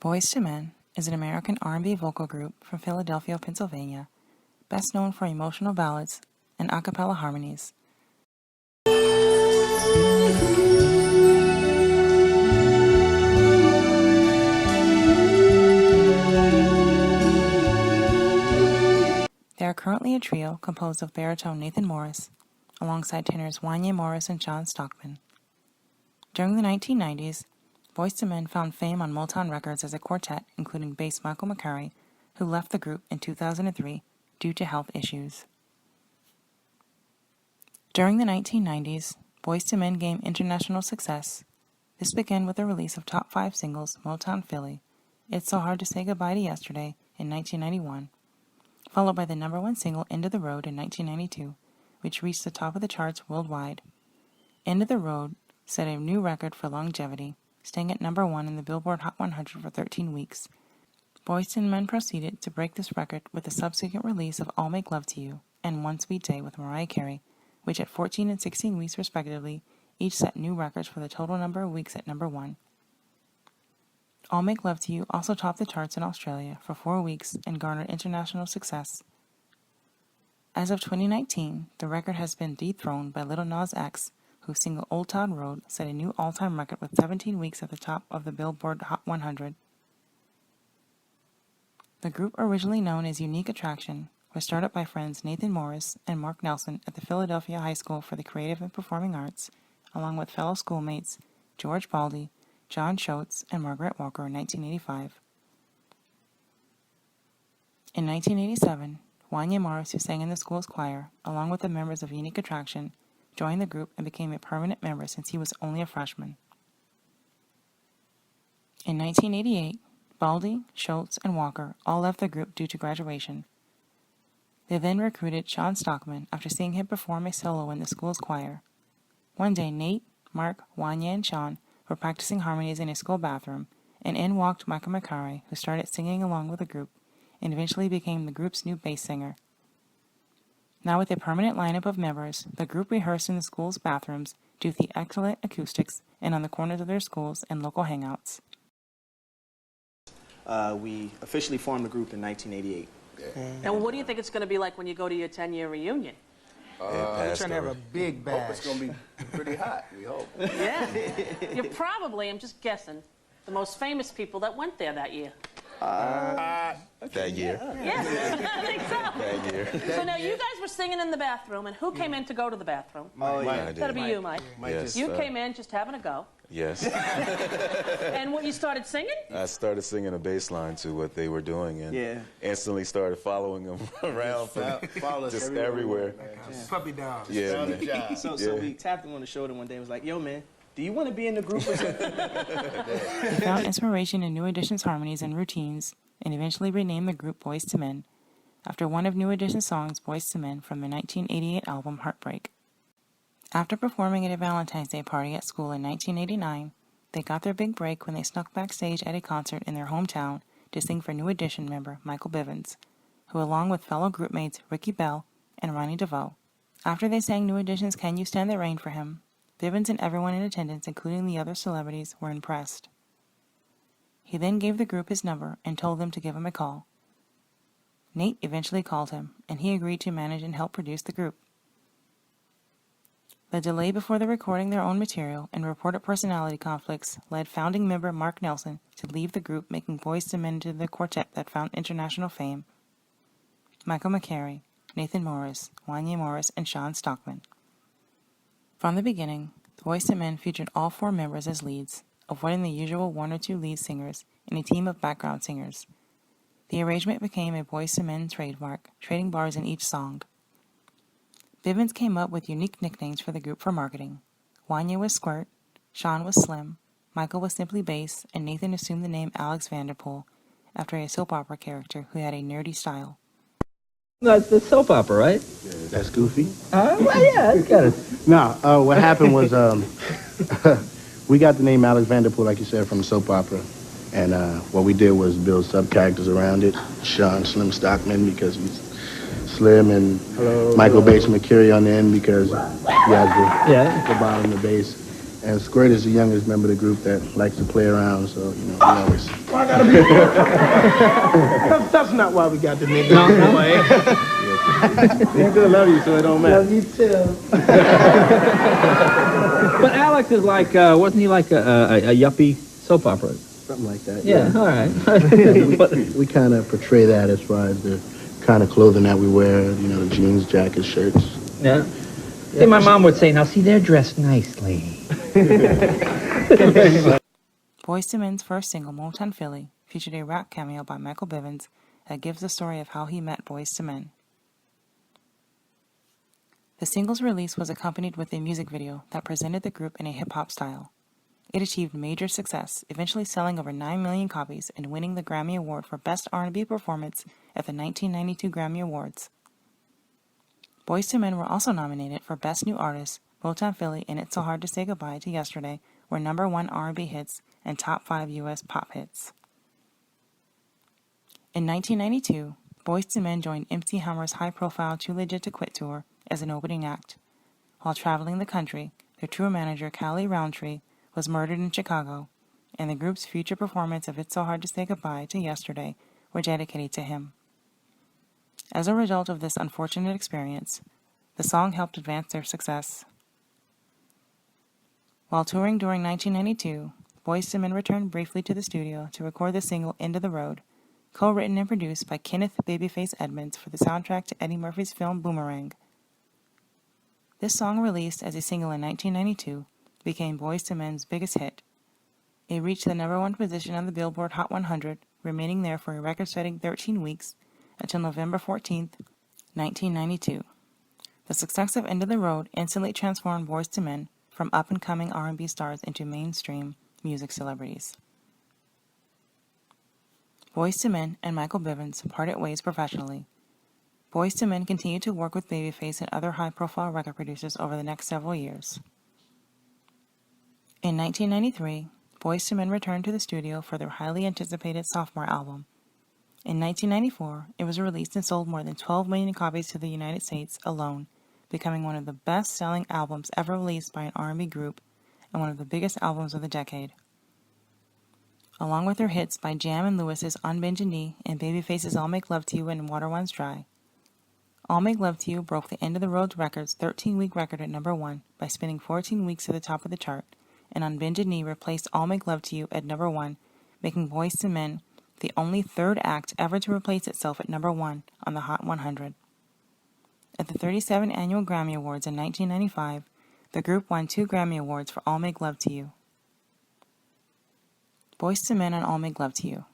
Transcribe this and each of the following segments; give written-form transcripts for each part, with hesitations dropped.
Boyz II Men is an American R&B vocal group from Philadelphia, Pennsylvania, best known for emotional ballads and a cappella harmonies. They are currently a trio composed of baritone Nathan Morris, alongside tenors Wanya Morris and John Stockman. During the 1990s, Boyz II Men found fame on Motown Records as a quartet, including bass Michael Mccary, who left the group in 2003 due to health issues. During the 1990s, Boyz II Men gained international success. This began with the release of top 5 singles Motown Philly, It's So Hard to Say Goodbye to Yesterday in 1991, followed by the #1 single End of the Road in 1992, which reached the top of the charts worldwide. End of the Road set a new record for longevity, staying at #1 in the Billboard Hot 100 for 13 weeks. Boyz II Men proceeded to break this record with the subsequent release of I'll Make Love to You and One Sweet Day with Mariah Carey, which at 14 and 16 weeks respectively, each set new records for the total number of weeks at #1. I'll Make Love to You also topped the charts in Australia for 4 weeks and garnered international success. As of 2019, the record has been dethroned by Lil Nas X, whose single Old Town Road set a new all-time record with 17 weeks at the top of the Billboard Hot 100. The group, originally known as Unique Attraction, was started by friends Nathan Morris and Mark Nelson at the Philadelphia High School for the Creative and Performing Arts, along with fellow schoolmates George Baldy, John Schultz, and Margaret Walker in 1985. In 1987, Wanya Morris, who sang in the school's choir, along with the members of Unique Attraction, joined the group and became a permanent member since he was only a freshman. In 1988, Baldy, Schultz, and Walker all left the group due to graduation. They then recruited John Stockman after seeing him perform a solo in the school's choir. One day, Nate, Mark, Wanya, and Sean were practicing harmonies in a school bathroom, and in walked Michael Mccary, who started singing along with the group and eventually became the group's new bass singer. Now with a permanent lineup of members, the group rehearsed in the school's bathrooms due to the excellent acoustics and on the corners of their schools and local hangouts. We officially formed the group in 1988. And what do you think it's going to be like when you go to your 10-year reunion? We're trying to have a big bash. Hope it's going to be pretty hot, we hope. Yeah. You're probably, I'm just guessing, the most famous people that went there that year. That year. Yeah, I think so. That year. So now you guys were singing in the bathroom, and who came in to go to the bathroom? Oh, yeah. I did. That'll be you, Mike. Yes, You came in just having a go. Yes. And what, you started singing? I started singing a bass line to what they were doing and instantly started following them around just everywhere. Puppy dog. Yeah, man. So we tapped him on the shoulder one day and was like, yo, man, do you want to be in the group or something? He found inspiration in New Edition's harmonies and routines, and eventually renamed the group Boyz II Men, after one of New Edition's songs, Boyz II Men, from the 1988 album Heartbreak. After performing at a Valentine's Day party at school in 1989, they got their big break when they snuck backstage at a concert in their hometown to sing for New Edition member Michael Bivins, who, along with fellow groupmates Ricky Bell and Ronnie DeVoe. After they sang New Edition's Can You Stand the Rain for him, Bivins and everyone in attendance, including the other celebrities, were impressed. He then gave the group his number and told them to give him a call. Nate eventually called him, and he agreed to manage and help produce the group. The delay before the recording their own material and reported personality conflicts led founding member Mark Nelson to leave the group, making Boyz II Men into the quartet that found international fame: Michael Mccary, Nathan Morris, Wanya Morris, and Sean Stockman. From the beginning, the Boyz II Men featured all 4 members as leads, avoiding the usual 1 or 2 lead singers and a team of background singers. The arrangement became a Boyz II Men trademark, trading bars in each song. Bivins came up with unique nicknames for the group for marketing. Wanya was Squirt, Sean was Slim, Michael was simply Bass, and Nathan assumed the name Alex Vanderpool, after a soap opera character who had a nerdy style. That's the soap opera, right? Yeah, that's Goofy. Well, yeah, it's got it. No, what happened was we got the name Alex Vanderpool, like you said, from the soap opera. And what we did was build sub-characters around it. Sean Slim Stockman, because he's Slim, and Michael Bates Mccary on the end because he has the bottom, the bass. And Squirt is the youngest member of the group that likes to play around, so, you know, we always... Why gotta be... that's not why we got the nigga. He still love you, so it don't matter. Love you, too. But Alex is like, wasn't he like a yuppie soap opera? Something like that. Yeah, all right. we kind of portray that as far as the kind of clothing that we wear, you know, the jeans, jackets, shirts. Yeah. See, my mom would say, now, see, they're dressed nicely. Boyz II Men's first single, Motown Philly, featured a rap cameo by Michael Bivins that gives the story of how he met Boyz II Men. The single's release was accompanied with a music video that presented the group in a hip-hop style. It achieved major success, eventually selling over 9 million copies and winning the Grammy Award for Best R&B Performance at the 1992 Grammy Awards. Boyz II Men were also nominated for Best New Artist. Motown Philly and It's So Hard to Say Goodbye to Yesterday were #1 R&B hits and top 5 U.S. pop hits. In 1992, Boyz II Men joined MC Hammer's high-profile Too Legit to Quit tour as an opening act. While traveling the country, their tour manager, Callie Roundtree, was murdered in Chicago, and the group's future performance of It's So Hard to Say Goodbye to Yesterday were dedicated to him. As a result of this unfortunate experience, the song helped advance their success. While touring during 1992, Boyz II Men returned briefly to the studio to record the single End of the Road, co-written and produced by Kenneth Babyface Edmonds for the soundtrack to Eddie Murphy's film Boomerang. This song, released as a single in 1992, became Boyz II Men's biggest hit. It reached the #1 position on the Billboard Hot 100, remaining there for a record-setting 13 weeks until November 14, 1992. The success of End of the Road instantly transformed Boyz II Men from up-and-coming R&B stars into mainstream music celebrities. Boyz II Men and Michael Bivins parted ways professionally. Boyz II Men continued to work with Babyface and other high-profile record producers over the next several years. In 1993, Boyz II Men returned to the studio for their highly anticipated sophomore album. In 1994, it was released and sold more than 12 million copies to the United States alone, becoming one of the best-selling albums ever released by an R&B group and one of the biggest albums of the decade. Along with their hits by Jam and Lewis's On Bended Knee and Babyface's I'll Make Love to You and Water Runs Dry. I'll Make Love to You broke the End of the Road Records 13-week record at #1 by spending 14 weeks at the top of the chart, and On Bended Knee replaced I'll Make Love to You at #1, making Boyz II Men the only third act ever to replace itself at #1 on the Hot 100. At the 37th Annual Grammy Awards in 1995, the group won 2 Grammy Awards for I'll Make Love to You. Boyz II Men on I'll Make Love to You.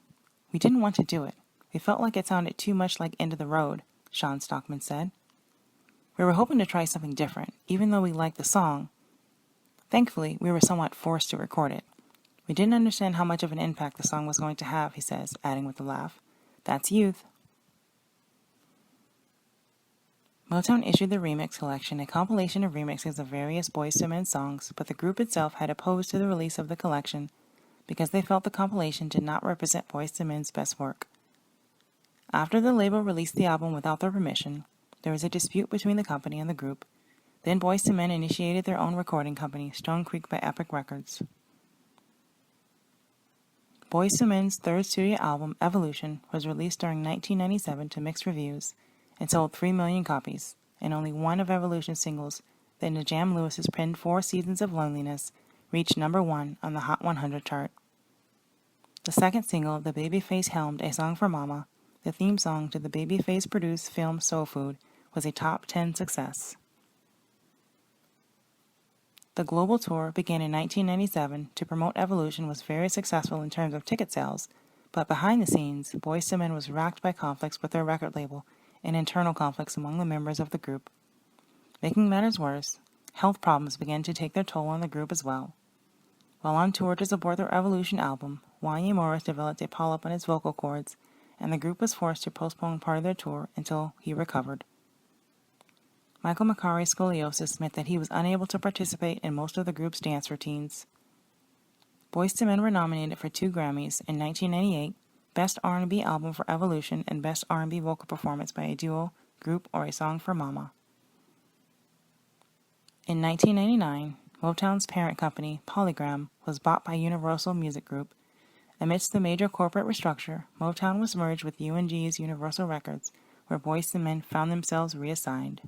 We didn't want to do it. We felt like it sounded too much like End of the Road, Sean Stockman said. We were hoping to try something different, even though we liked the song. Thankfully, we were somewhat forced to record it. We didn't understand how much of an impact the song was going to have, he says, adding with a laugh, "That's youth." Motown issued the Remix Collection, a compilation of remixes of various Boyz II Men songs, but the group itself had opposed to the release of the collection because they felt the compilation did not represent Boyz II Men's best work. After the label released the album without their permission, there was a dispute between the company and the group. Then Boyz II Men initiated their own recording company, Stone Creek by Epic Records. Boyz II Men's third studio album, Evolution, was released during 1997 to mixed reviews and sold 3 million copies, and only one of Evolution's singles, then the Jam Lewis's penned 4 Seasons of Loneliness, reached #1 on the Hot 100 chart. The second single, the Babyface-helmed A Song for Mama, the theme song to the Babyface-produced film Soul Food, was a top 10 success. The global tour began in 1997 to promote Evolution was very successful in terms of ticket sales, but behind the scenes, Boyz II Men was racked by conflicts with their record label and internal conflicts among the members of the group. Making matters worse, health problems began to take their toll on the group as well. While on tour to support their Evolution album, Wanya Morris developed a polyp on his vocal cords, and the group was forced to postpone part of their tour until he recovered. Michael Mccari's scoliosis meant that he was unable to participate in most of the group's dance routines. Boyz II Men were nominated for 2 Grammys in 1998, Best R&B Album for Evolution and Best R&B Vocal Performance by a Duo, Group, or A Song for Mama. In 1999, Motown's parent company, Polygram, was bought by Universal Music Group. Amidst the major corporate restructure, Motown was merged with UMG's Universal Records, where Boyz II Men found themselves reassigned.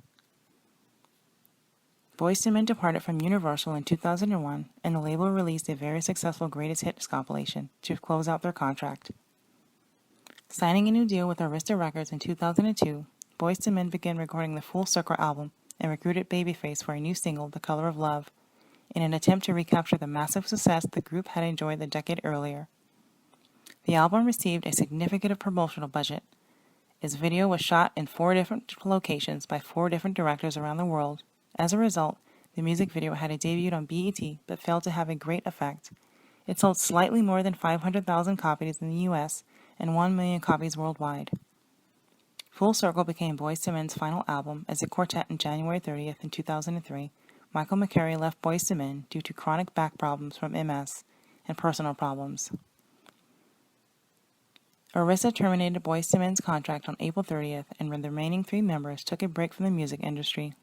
Boyz II Men departed from Universal in 2001, and the label released a very successful greatest hits compilation to close out their contract. Signing a new deal with Arista Records in 2002, Boyz II Men began recording the Full Circle album and recruited Babyface for a new single, The Color of Love, in an attempt to recapture the massive success the group had enjoyed the decade earlier. The album received a significant promotional budget. Its video was shot in 4 different locations by 4 different directors around the world. As a result, the music video had debuted on BET but failed to have a great effect. It sold slightly more than 500,000 copies in the US and 1 million copies worldwide. Full Circle became Boyz II Men's final album as a quartet on January 30th in 2003. Michael Mccary left Boyz II Men due to chronic back problems from MS and personal problems. Arista terminated Boyz II Men's contract on April 30th, and the remaining 3 members took a break from the music industry.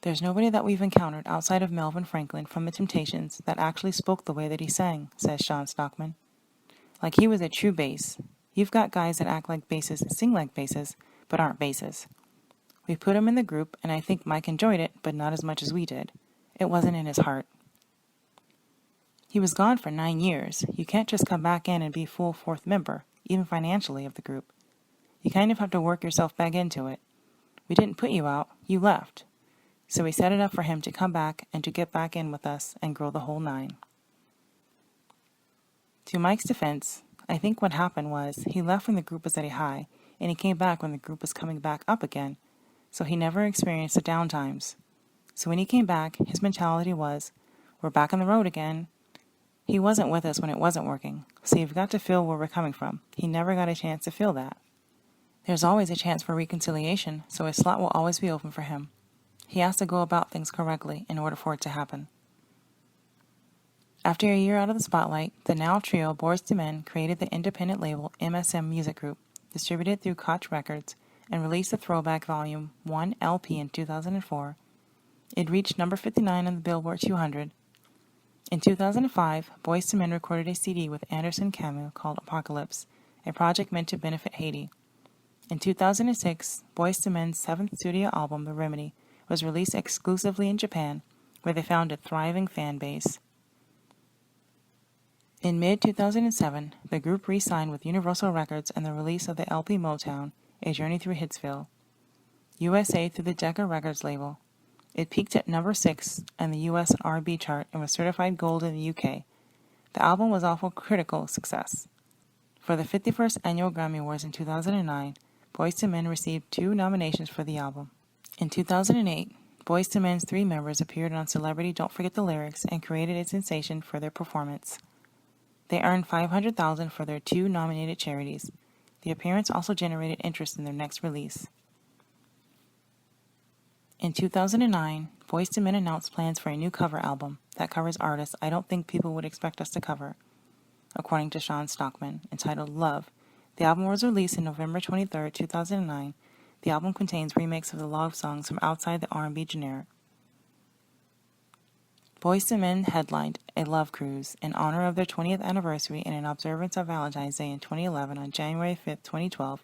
There's nobody that we've encountered outside of Melvin Franklin from The Temptations that actually spoke the way that he sang, says Sean Stockman. Like he was a true bass. You've got guys that act like basses and sing like basses, but aren't basses. We put him in the group, and I think Mike enjoyed it, but not as much as we did. It wasn't in his heart. He was gone for 9 years. You can't just come back in and be full 4th member, even financially, of the group. You kind of have to work yourself back into it. We didn't put you out, you left. So we set it up for him to come back and to get back in with us and grow the whole 9. To Mike's defense, I think what happened was he left when the group was at a high, and he came back when the group was coming back up again, so he never experienced the downtimes. So when he came back, his mentality was, we're back on the road again. He wasn't with us when it wasn't working, so you've got to feel where we're coming from. He never got a chance to feel that. There's always a chance for reconciliation, so a slot will always be open for him. He has to go about things correctly in order for it to happen. After a year out of the spotlight, the now trio Boyz II Men created the independent label MSM Music Group, distributed through Koch Records, and released the Throwback Volume 1 LP in 2004. It reached number 59 on the Billboard 200. In 2005, Boyz II Men recorded a CD with Anderson Camus called Apocalypse, a project meant to benefit Haiti. In 2006, Boyz II Men's 7th studio album, The Remedy, was released exclusively in Japan, where they found a thriving fan base. In mid-2007, the group re-signed with Universal Records and the release of the LP Motown, A Journey Through Hitsville, USA through the Decca Records label. It peaked at number 6 on the US R&B chart and was certified gold in the UK. The album was also critical success. For the 51st Annual Grammy Awards in 2009, Boyz II Men received 2 nominations for the album. In 2008, Boyz II Men's 3 members appeared on Celebrity Don't Forget the Lyrics and created a sensation for their performance. They earned $500,000 for their 2 nominated charities. The appearance also generated interest in their next release. In 2009, Boyz II Men announced plans for a new cover album that covers artists I don't think people would expect us to cover, according to Sean Stockman, entitled Love. The album was released on November 23, 2009. The album contains remakes of the love songs from outside the R&B genre. Boyz II Men headlined a love cruise in honor of their 20th anniversary and in observance of Valentine's Day in 2011. On January 5, 2012,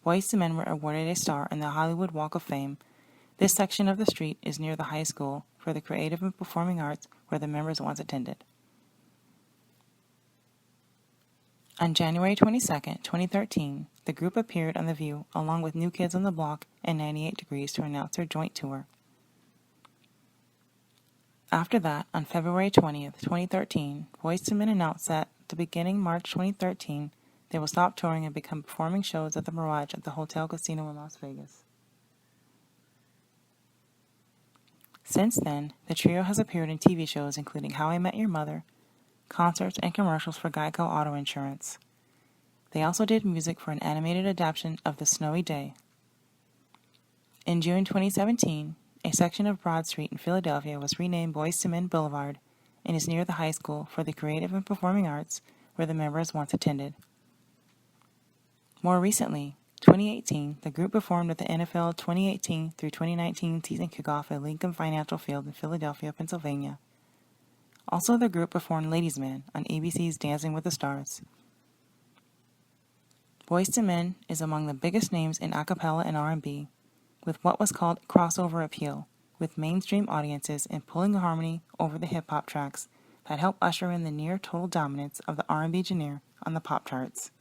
Boyz II Men were awarded a star in the Hollywood Walk of Fame. This section of the street is near the high school for the creative and performing arts where the members once attended. On January 22, 2013, the group appeared on The View along with New Kids on the Block and 98 Degrees to announce their joint tour. After that, on February 20, 2013, Boyz II Men announced that, beginning March 2013, they will stop touring and become performing shows at the Mirage at the Hotel Casino in Las Vegas. Since then, the trio has appeared in TV shows including How I Met Your Mother, concerts, and commercials for Geico Auto Insurance. They also did music for an animated adaptation of The Snowy Day. In June 2017, a section of Broad Street in Philadelphia was renamed Boyz II Men Boulevard and is near the high school for the creative and performing arts where the members once attended. More recently, 2018, the group performed at the NFL 2018 through 2019 season kickoff at Lincoln Financial Field in Philadelphia, Pennsylvania. Also, the group performed Ladies Man on ABC's Dancing with the Stars. Boyz II Men is among the biggest names in a cappella and R&B, with what was called crossover appeal, with mainstream audiences and pulling a harmony over the hip-hop tracks that helped usher in the near-total dominance of the R&B genre on the pop charts.